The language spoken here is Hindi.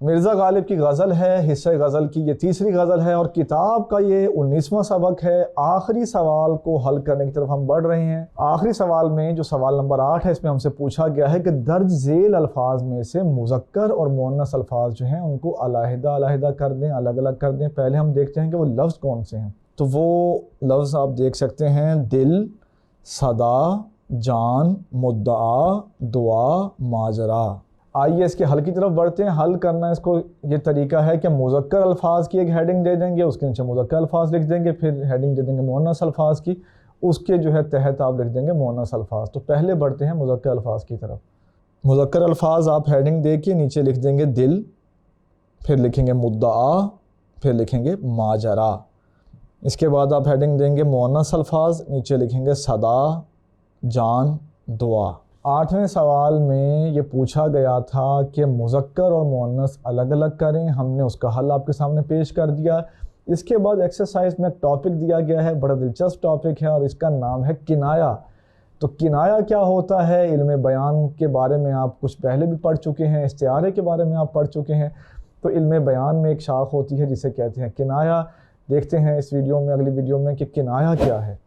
मिर्ज़ा गालिब की गज़ल है, हिस्सा गज़ल की ये तीसरी गज़ल है और किताब का ये 19वां सबक है। आखिरी सवाल को हल करने की तरफ हम बढ़ रहे हैं। आखिरी सवाल में जो सवाल नंबर 8 है, इसमें हमसे पूछा गया है कि दर्ज झेल अल्फाज में से मुज़क्कर और मुअन्नस अल्फाज जो हैं उनको अलहदा अलहदा कर दें, अलग अलग कर दें। पहले हम देखते हैं कि वो लफ्ज़ कौन से हैं। तो वो लफ्ज़ आप देख सकते हैं, दिल, सदा, जान, मुद्दआ, दुआ, माजरा। आइए इसके हल की तरफ बढ़ते हैं। हल करना इसको ये तरीका है कि मुज़क्कर अल्फाज की एक हेडिंग दे देंगे, उसके नीचे मुज़क्कर अल्फाज लिख देंगे, फिर हेडिंग दे देंगे मुअन्नस अल्फाज की, उसके जो है तहत आप लिख देंगे मुअन्नस अल्फाज। तो पहले बढ़ते हैं मुज़क्कर अल्फाज की तरफ। मुज़क्कर अल्फाज आप हेडिंग दे के नीचे लिख देंगे दिल, फिर लिखेंगे मुद्दआ, फिर लिखेंगे माजरा। इसके बाद आप हेडिंग देंगे मुअन्नस अल्फाज, नीचे लिखेंगे सदा, जान, दुआ। 8वें सवाल में ये पूछा गया था कि मुज़क्कर और मुअन्नस अलग अलग करें, हमने उसका हल आपके सामने पेश कर दिया। इसके बाद एक्सरसाइज में टॉपिक दिया गया है, बड़ा दिलचस्प टॉपिक है और इसका नाम है किनाया। तो किनाया क्या होता है? इल्म बयान के बारे में आप कुछ पहले भी पढ़ चुके हैं, इस्तिआरे के बारे में आप पढ़ चुके हैं। तो इल्म बयान में एक शाख होती है जिसे कहते हैं किनाया। देखते हैं इस वीडियो में, अगली वीडियो में, कि किनाया क्या है।